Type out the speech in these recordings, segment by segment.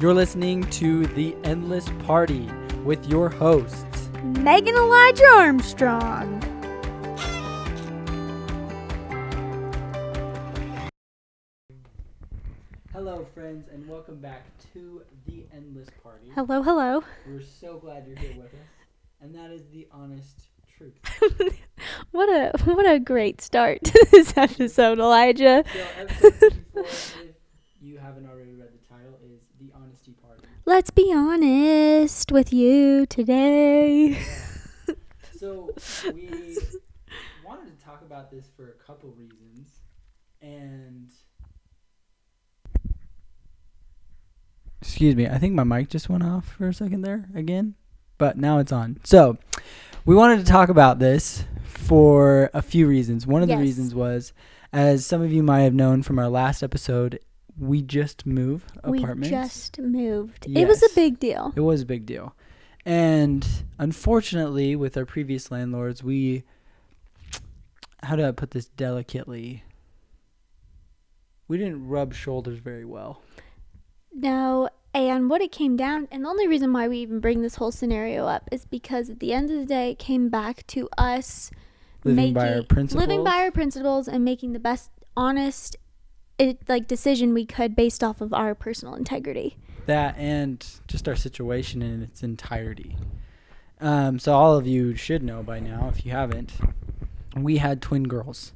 You're listening to The Endless Party with your hosts, Megan Elijah Armstrong. Hello, friends, and welcome back to The Endless Party. Hello, hello. We're so glad you're here with us, and that is the honest truth. What a great start to this episode, Elijah. So, episode 54, if you haven't already read the title, is The Honesty Party. Let's be honest with you today. So, we wanted to talk about this for a couple reasons, and... Excuse me, I think my mic just went off for a second there again, but now it's on. So, we wanted to talk about this for a few reasons. One of the reasons was, as some of you might have known from our last episode, we just moved apartments. We just moved. Yes. It was a big deal. It was a big deal. And unfortunately, with our previous landlords, how do I put this delicately? We didn't rub shoulders very well. No, and what it came down, and the only reason why we even bring this whole scenario up is because at the end of the day, it came back to us living by our principles and making the best honest decision we could based off of our personal integrity. That and just our situation in its entirety. So all of you should know by now, if you haven't, we had twin girls.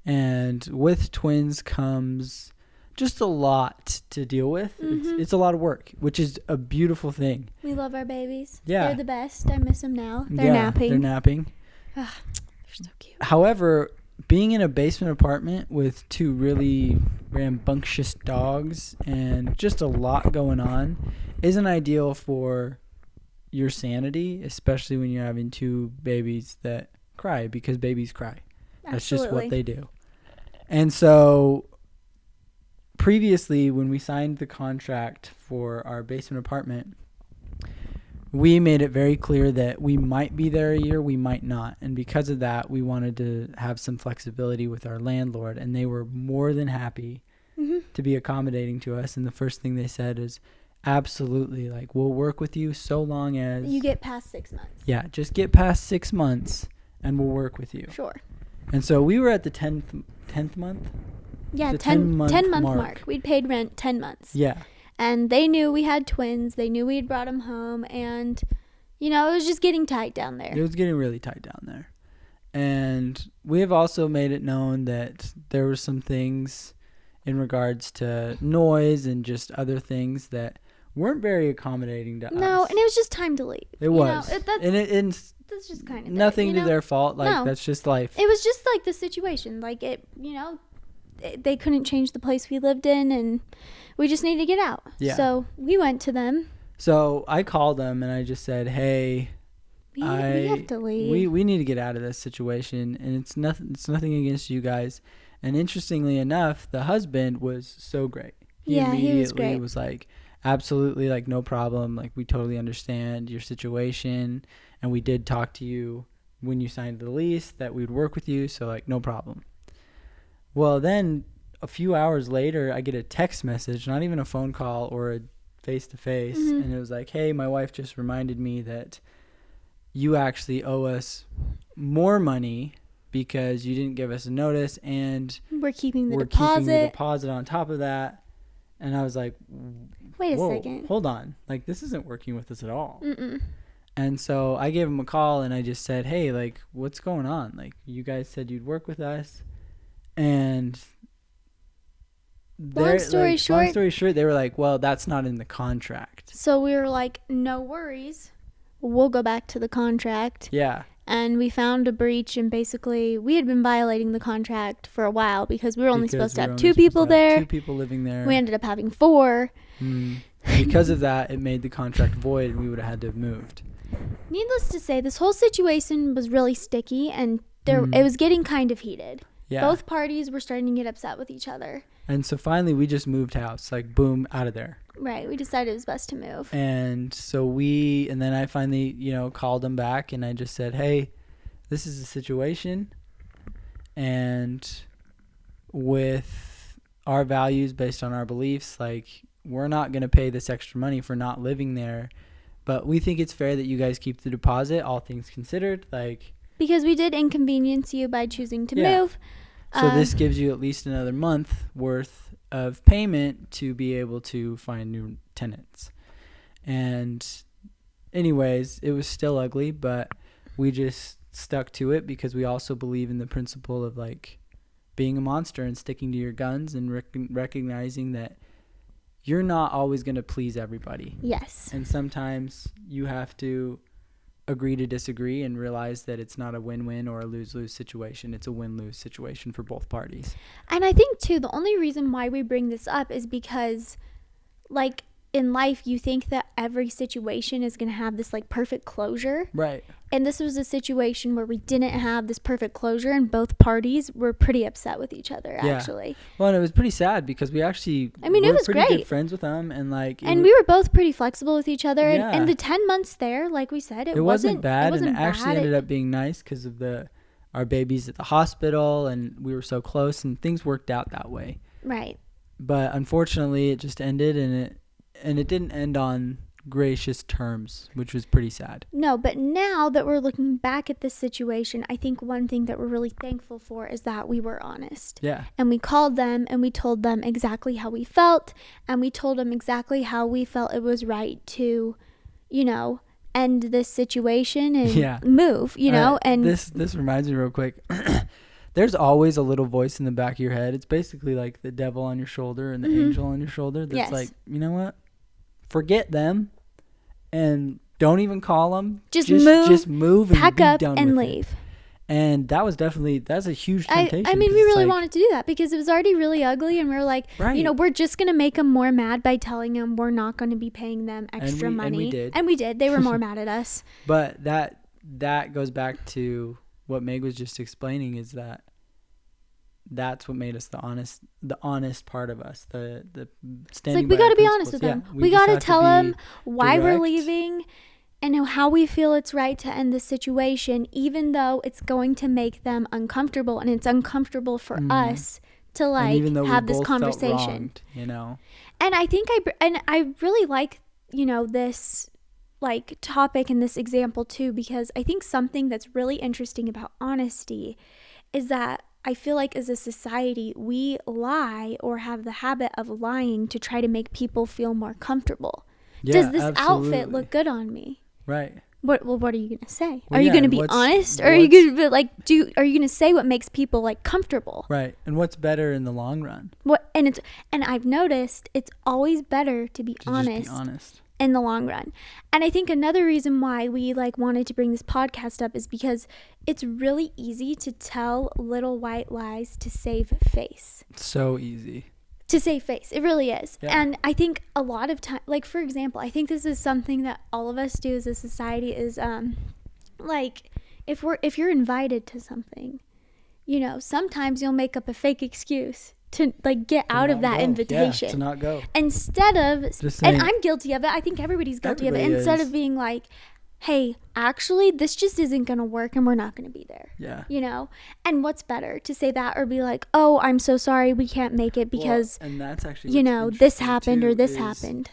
And with twins comes just a lot to deal with. Mm-hmm. It's a lot of work, which is a beautiful thing. We love our babies. Yeah. They're the best. I miss them now. They're napping. They're napping. Ugh, they're so cute. However, being in a basement apartment with two really rambunctious dogs and just a lot going on isn't ideal for your sanity, especially when you're having two babies that cry, because babies cry. That's Absolutely. just what they do. And so previously, when we signed the contract for our basement apartment, we made it very clear that we might be there a year, we might not. And because of that, we wanted to have some flexibility with our landlord, and they were more than happy to be accommodating to us. And the first thing they said is, absolutely, we'll work with you so long as you get past 6 months. Yeah, just get past 6 months and we'll work with you. Sure. And so we were at the 10th month. Yeah, the 10 month mark. mark. We'd paid rent 10 months. Yeah. And they knew we had twins. They knew we had brought them home. And, it was just getting tight down there. It was getting really tight down there. And we have also made it known that there were some things in regards to noise and just other things that weren't very accommodating to us. No, and it was just time to leave. It was. That's just kind of nothing to their fault. That's just life. It was just the situation. They couldn't change the place we lived in, and we just needed to get out. Yeah. So we went to them. So I called them and I just said, hey, we have to leave. We need to get out of this situation, and it's nothing against you guys. And interestingly enough, the husband was so great. He was great. He was like, absolutely, no problem. We totally understand your situation, and we did talk to you when you signed the lease that we'd work with you, so no problem. Well, then a few hours later, I get a text message, not even a phone call or a face-to-face, and it was like, hey, my wife just reminded me that you actually owe us more money because you didn't give us a notice, and we're keeping the deposit on top of that. And I was like, wait a second. Hold on. This isn't working with us at all. Mm-mm. And so I gave him a call and I just said, hey, what's going on? You guys said you'd work with us. And long story short, they were like, well, that's not in the contract. So we were like, no worries. We'll go back to the contract. Yeah. And we found a breach, and basically we had been violating the contract for a while because we were only supposed to have two people there. 2 people living there. We ended up having 4. Because of that, it made the contract void, and we would have had to have moved. Needless to say, this whole situation was really sticky, and it was getting kind of heated. Yeah. Both parties were starting to get upset with each other. And so finally we just moved house, boom, out of there. Right. We decided it was best to move. And so and then I finally, called them back, and I just said, hey, this is the situation. And with our values based on our beliefs, we're not going to pay this extra money for not living there, but we think it's fair that you guys keep the deposit, all things considered. Like, because we did inconvenience you by choosing to Yeah. move. so this gives you at least another month worth of payment to be able to find new tenants. And anyways, it was still ugly, but we just stuck to it because we also believe in the principle of like being a monster and sticking to your guns and recognizing that you're not always going to please everybody. Yes. And sometimes you have to agree to disagree and realize that it's not a win-win or a lose-lose situation. It's a win-lose situation for both parties. And I think, too, the only reason why we bring this up is because, like, in life, you think that every situation is going to have this, like, perfect closure. Right. And this was a situation where we didn't have this perfect closure, and both parties were pretty upset with each other, Yeah. actually. Well, and it was pretty sad because we actually I mean, it were was pretty great. good friends with them, and like And we were both pretty flexible with each other. Yeah. And the 10 months there, like we said, it wasn't bad, It wasn't and it actually bad. ended up being nice because of our babies at the hospital, and we were so close, and things worked out that way. Right. But unfortunately, it just ended, and it didn't end on gracious terms, which was pretty sad. No, but now that we're looking back at this situation, I think one thing that we're really thankful for is that we were honest. Yeah. And we called them and we told them exactly how we felt, and we told them exactly how we felt it was right to, end this situation and move, and this reminds me real quick. There's always a little voice in the back of your head. It's basically like the devil on your shoulder and the angel on your shoulder that's like, you know what? Forget them and don't even call them. Just move and pack be up done and with leave. It. And that's a huge temptation. I mean, we really wanted to do that because it was already really ugly, and we were like, right. We're just going to make them more mad by telling them we're not going to be paying them extra money. And we did. They were more mad at us. But that goes back to what Meg was just explaining, is that's what made us the honest part of us. The standing. It's like we got to be honest with them. We got to tell them why we're leaving and how we feel it's right to end the situation, even though it's going to make them uncomfortable, and it's uncomfortable for us to have this conversation. Wronged, And I think I really like this like topic and this example too, because I think something that's really interesting about honesty is that I feel like as a society, we lie or have the habit of lying to try to make people feel more comfortable. Yeah, does this absolutely. outfit look good on me? Right. What are you going to say? Well, are you going to be honest? Or are you going to be are you going to say what makes people like comfortable? Right. And what's better in the long run? And I've noticed it's always better to be honest. Just be honest. In the long run. And I think another reason why we wanted to bring this podcast up is because it's really easy to tell little white lies to save face. So easy. To save face. It really is. Yeah. And I think a lot of time, like for example, I think this is something that all of us do as a society is like if you're invited to something, sometimes you'll make up a fake excuse to get out of that invitation. Yeah, to not go. Instead of, and I'm guilty of it. I think everybody's guilty of it. Instead of being like, hey, actually, this just isn't going to work and we're not going to be there. Yeah. And what's better to say that or be like, oh, I'm so sorry, we can't make it because, and that's actually, this happened or this happened.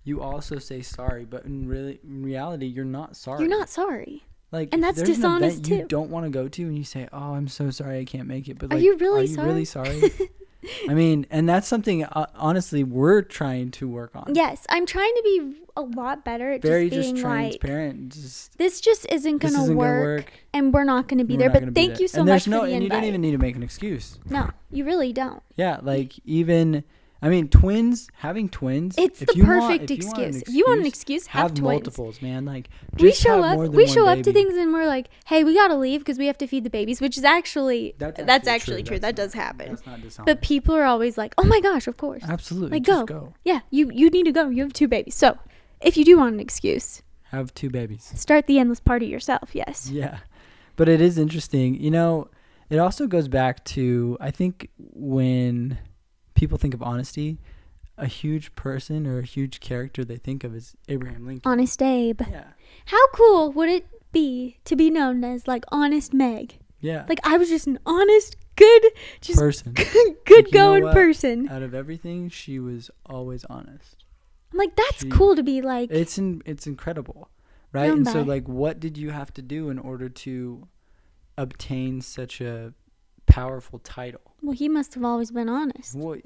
You also say sorry, but in reality, you're not sorry. You're not sorry. And that's dishonest too. You don't want to go to and you say, oh, I'm so sorry, I can't make it. But are you really sorry? I mean, and that's something, honestly, we're trying to work on. Yes, I'm trying to be a lot better at just being transparent. This just isn't going to work, and we're not going to be there. But thank you so much for the invite. And you don't even need to make an excuse. No, you really don't. Yeah, having twins. It's the perfect excuse. If you want an excuse, have twins. Multiples, man. We show up to things and we're like, hey, we got to leave because we have to feed the babies, which is actually, that's actually true. That does happen. That's not dishonest. But people are always like, oh my gosh, of course. Absolutely. Just go. Yeah, you need to go. You have 2 babies. So if you do want an excuse, have 2 babies. Start the endless party yourself. Yes. Yeah. But it is interesting. It also goes back to, I think when people think of honesty, a huge person or a huge character they think of is Abraham Lincoln. Honest Abe. Yeah. How cool would it be to be known as Honest Meg? Yeah. I was just an honest good, just person. good Like, going person. Out of everything, she was always honest. I'm like, that's cool to be like. It's incredible, right? And so, like, what did you have to do in order to obtain such a powerful title? Well, he must have always been honest. Well,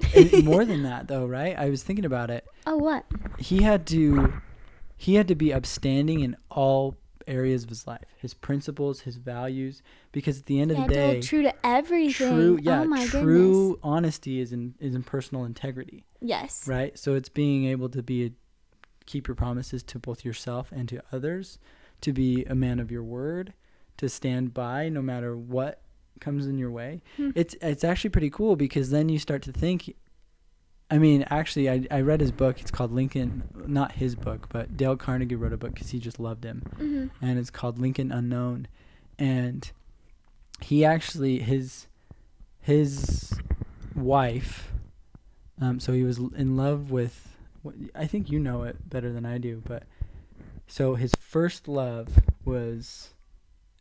more than that, though, right? I was thinking about it. Oh, what? He had to be upstanding in all areas of his life, his principles, his values, because at the end of the day, true to everything. Oh my true goodness. honesty is in personal integrity. Yes. Right? So it's being able to keep your promises to both yourself and to others, to be a man of your word, to stand by no matter what comes in your way. It's actually pretty cool, because then you start to think, I mean, actually, I read his book. It's called Lincoln, not his book, but Dale Carnegie wrote a book because he just loved him. And it's called Lincoln Unknown. And he actually, his wife, so he was in love with, I think you know it better than I do, but so his first love was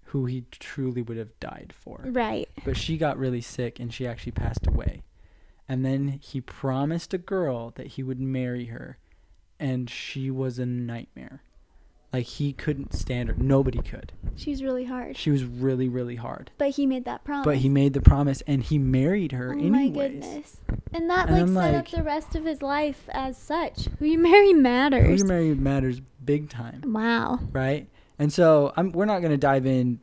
who he truly would have died for. Right. But she got really sick and she actually passed away. And then he promised a girl that he would marry her, and she was a nightmare. Like, he couldn't stand her. Nobody could. She was really hard. She was really, really hard. But he made that promise. But he made the promise, and he married her anyways. Oh my goodness. And that, And set up the rest of his life as such. Who you marry matters. Who you marry matters big time. Wow. Right? And so, we're not going to dive in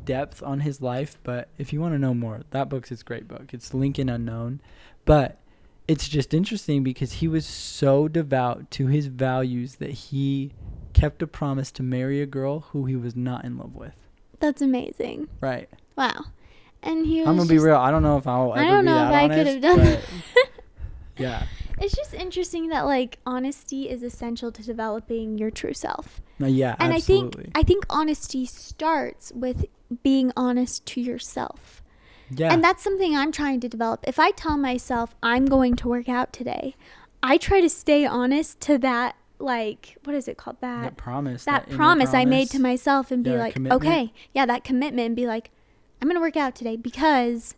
depth on his life, but if you want to know more, that book's a great book. It's Lincoln Unknown. But it's just interesting because he was so devout to his values that he kept a promise to marry a girl who he was not in love with. That's amazing. Right. Wow. And he was I'm going to be real. I don't know if I'll ever be that honest. I don't know if I could have done that. Yeah. It's just interesting that, like, honesty is essential to developing your true self. Yeah, and absolutely. I think honesty starts with being honest to yourself. Yeah. And that's something I'm trying to develop. If I tell myself I'm going to work out today, I try to stay honest to that, like, what is it called? That promise. That promise I made to myself, and be like, commitment. okay, yeah, that commitment, and be like, I'm going to work out today because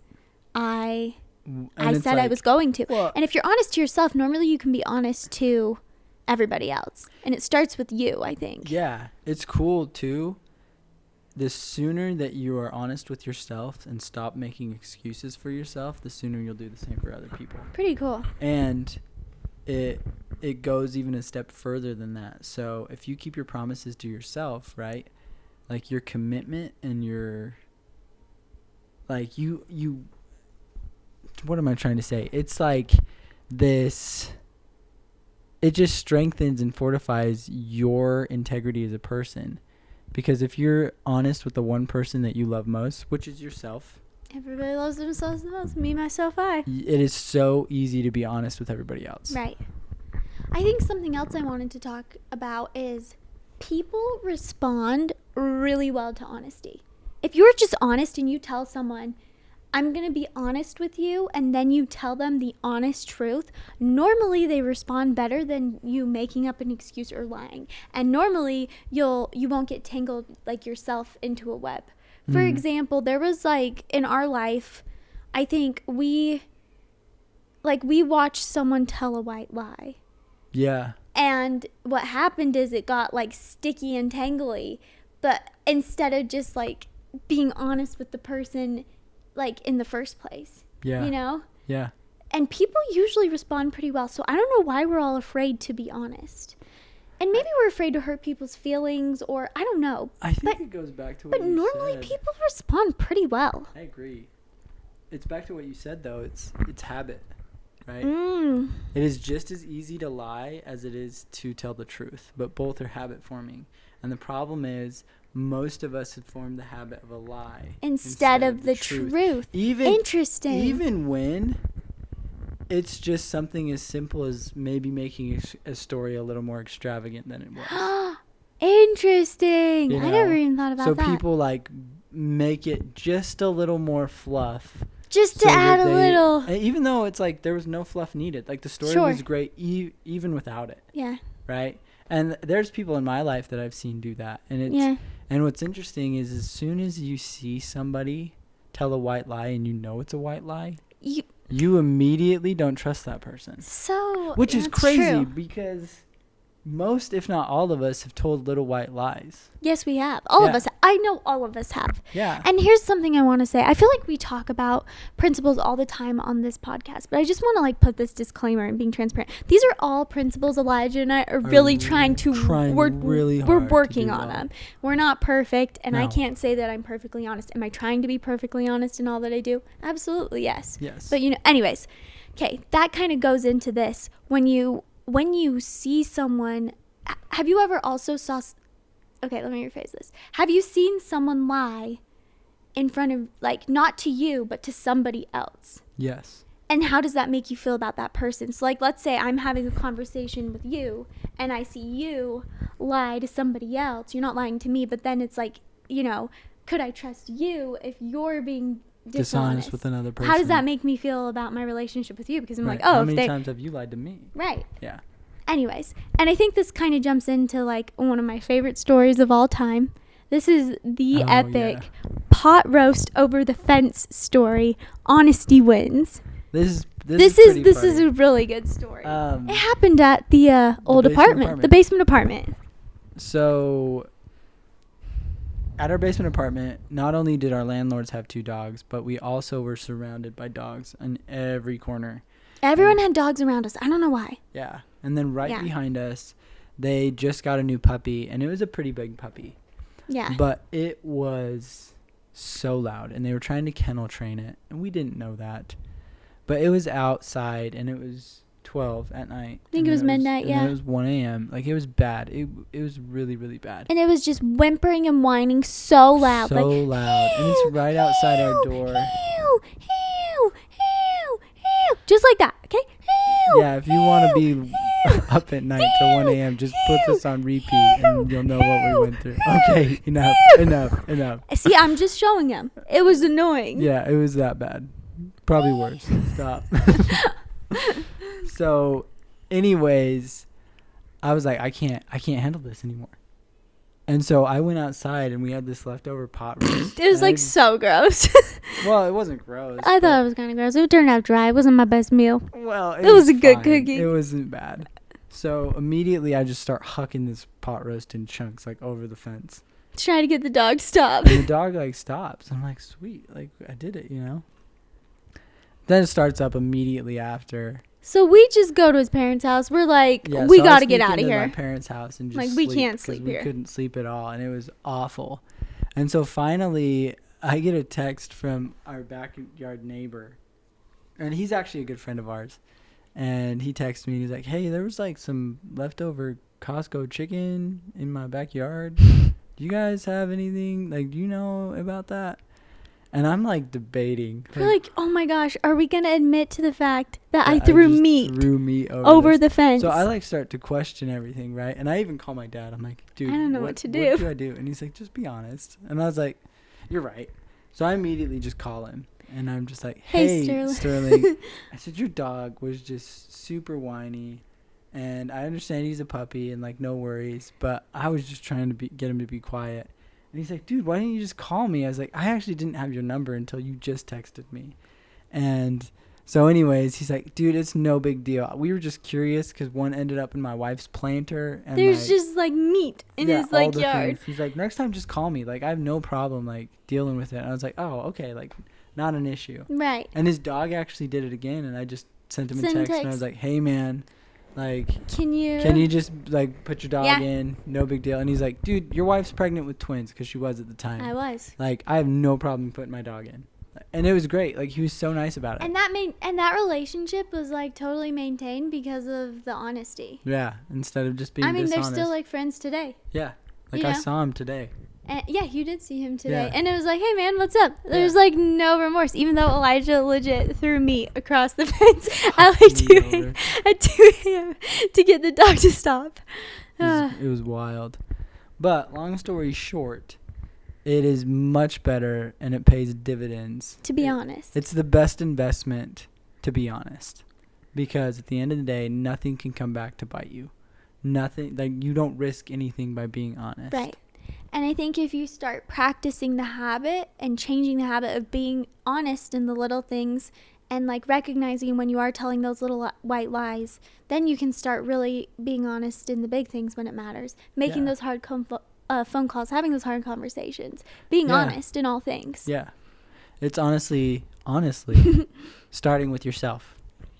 I said I was going to. Well, and if you're honest to yourself, normally you can be honest to everybody else. And it starts with you, I think. Yeah. It's cool, too. The sooner that you are honest with yourself and stop making excuses for yourself, the sooner you'll do the same for other people. Pretty cool. And it goes even a step further than that. So if you keep your promises to yourself, right? Like, your commitment and your, like, you what am I trying to say? It's like this, it just strengthens and fortifies your integrity as a person. Because if you're honest with the one person that you love most, which is yourself. Everybody loves themselves the most. Me, myself, I. It is so easy to be honest with everybody else. Right. I think something else I wanted to talk about is people respond really well to honesty. If you're just honest and you tell someone, I'm going to be honest with you, and then you tell them the honest truth, normally they respond better than you making up an excuse or lying. And normally you won't get tangled, like, yourself into a web. For example, there was, like, in our life, I think we watched someone tell a white lie. Yeah. And what happened is it got, like, sticky and tangly. But instead of just, like, being honest with the person, like, in the first place. Yeah. You know? Yeah. And people usually respond pretty well. So I don't know why we're all afraid to be honest. And maybe we're afraid to hurt people's feelings, or I don't know. I think it goes back to what you said. But normally people respond pretty well. I agree. It's back to what you said, though. It's habit, right? It is just as easy to lie as it is to tell the truth, but both are habit forming. And the problem is, most of us have formed the habit of a lie instead of the truth. Interesting. Even when it's just something as simple as maybe making a story a little more extravagant than it was. Interesting. You know? I never even thought about that. So people, like, make it just a little more fluff. Just to add a little. Even though it's like there was no fluff needed. Like, the story was great even without it. Yeah. Right? And there's people in my life that I've seen do that. And it's and what's interesting is as soon as you see somebody tell a white lie and you know it's a white lie, You you immediately don't trust that person. so Which is that's crazy true. because most, if not all of us, have told little white lies. Yes, we have. All of Yeah. us. I know all of us have. Yeah. And here's something I want to say. I feel like we talk about principles all the time on this podcast, but I just want to like put this disclaimer and being transparent. These are all principles Elijah and I are really trying really hard we're to working do on well. them. We're not perfect, and I No. can't say that I'm perfectly honest. Am I trying to be perfectly honest in all that I do? Absolutely, yes. Yes. But anyways, okay, that kind of goes into this. When you see someone, have you ever also okay, let me rephrase this. Have you seen someone lie in front of, like, not to you, but to somebody else? Yes. And how does that make you feel about that person? So, like, let's say I'm having a conversation with you and I see you lie to somebody else. You're not lying to me, but then it's like, could I trust you if you're being dishonest with another person? How does that make me feel about my relationship with you? Because I'm Right. like, oh, how if many they... times have you lied to me? Right. Yeah. Anyways, and I think this kind of jumps into like one of my favorite stories of all time. This is the epic pot roast over the fence story. Honesty wins. This This is a really good story. It happened at the old apartment, the basement apartment. So at our basement apartment, not only did our landlords have 2 dogs, but we also were surrounded by dogs in every corner. Everyone had dogs around us. I don't know why. Yeah. And then Yeah. behind us, they just got a new puppy, and it was a pretty big puppy. Yeah. But it was so loud, and they were trying to kennel train it, and we didn't know that. But it was outside, and it was 12 at night. I think it was midnight, yeah. And it was 1 a.m. Like, it was bad. It was really, really bad. And it was just whimpering and whining so loud. So like, loud. And it's right outside our door. Hew, hew, hew, hew. Just like that, okay? Hew, Yeah, if you want to hew, be hew, up at night till 1 a.m., just put this on repeat, and you'll know what we went through. Okay, enough. See, I'm just showing him. It was annoying. Yeah, it was that bad. Probably worse. Stop. So, anyways, I was like, I can't handle this anymore. And so I went outside, and we had this leftover pot roast. It was like so gross. Well, it wasn't gross. I thought it was kind of gross. It turned out dry. It wasn't my best meal. Well, It was a good fine. cookie. It wasn't bad. So immediately I just start hucking this pot roast in chunks, like, over the fence. Try to get the dog to stop. And the dog, like, stops. I'm like, sweet. Like, I did it, Then it starts up immediately after. So we just go to his parents' house. We're like, Yeah, we so I got to get sneak out of into here. my parents' house and just Like, we can't 'cause sleep we here. couldn't sleep at all, and it was awful. And so finally, I get a text from our backyard neighbor, and he's actually a good friend of ours. And he texted me, and he's like, "Hey, there was like some leftover Costco chicken in my backyard. Do you guys have anything? Like, do you know about that?" And I'm like debating. We're like, oh my gosh, are we going to admit to the fact that I just threw meat over the fence? So I like start to question everything, right? And I even call my dad. I'm like, dude, I don't know what to do. What do I do? And he's like, just be honest. And I was like, you're right. So I immediately just call him. And I'm just like, hey, Sterling. I said, your dog was just super whiny. And I understand he's a puppy and, like, no worries. But I was just trying to get him to be quiet. And he's like, dude, why didn't you just call me? I was like, I actually didn't have your number until you just texted me. And so anyways, he's like, dude, it's no big deal. We were just curious because one ended up in my wife's planter. And there's just, like, meat in his, like, yard. Things. He's like, next time just call me. Like, I have no problem, like, dealing with it. And I was like, oh, okay, like, not an issue. Right. And his dog actually did it again. And I just sent him a text. And I was like, hey, man. Like, can you just, like, put your dog in? No big deal. And he's like, dude, your wife's pregnant with twins, because she was at the time. I was. Like, I have no problem putting my dog in. And it was great. Like, he was so nice about it. And that relationship was, like, totally maintained because of the honesty. Yeah, instead of just being dishonest. They're still, like, friends today. Yeah. Like, I saw him today. And yeah, you did see him today. Yeah. And it was like, hey, man, what's up? There's, like, no remorse. Even though Elijah legit threw meat across the fence at, like, 2 a.m. to get the dog to stop. It was wild. But, long story short, it is much better and it pays dividends. To be honest. It's the best investment, to be honest. Because at the end of the day, nothing can come back to bite you. Nothing. Like, you don't risk anything by being honest. Right. And I think if you start practicing the habit and changing the habit of being honest in the little things and like recognizing when you are telling those little white lies, then you can start really being honest in the big things when it matters. Making those hard phone calls, having those hard conversations, being honest in all things. Yeah. It's honestly, starting with yourself.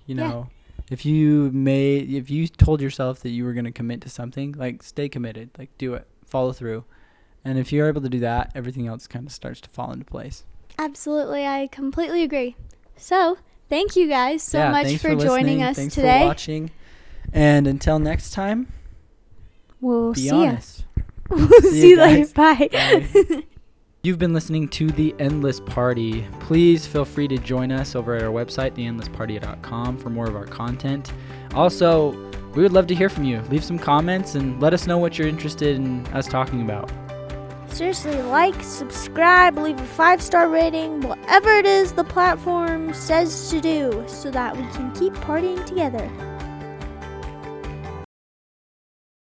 You know, if you told yourself that you were going to commit to something, like stay committed, like do it, follow through. And if you're able to do that, everything else kind of starts to fall into place. Absolutely. I completely agree. So, thank you guys so much for joining us thanks today. Thanks for watching. And until next time, we'll be see honest. We'll see you later. Bye. Bye. You've been listening to The Endless Party. Please feel free to join us over at our website, theendlessparty.com, for more of our content. Also, we would love to hear from you. Leave some comments and let us know what you're interested in us talking about. Seriously, like, subscribe, leave a 5-star rating, whatever it is the platform says to do, so that we can keep partying together.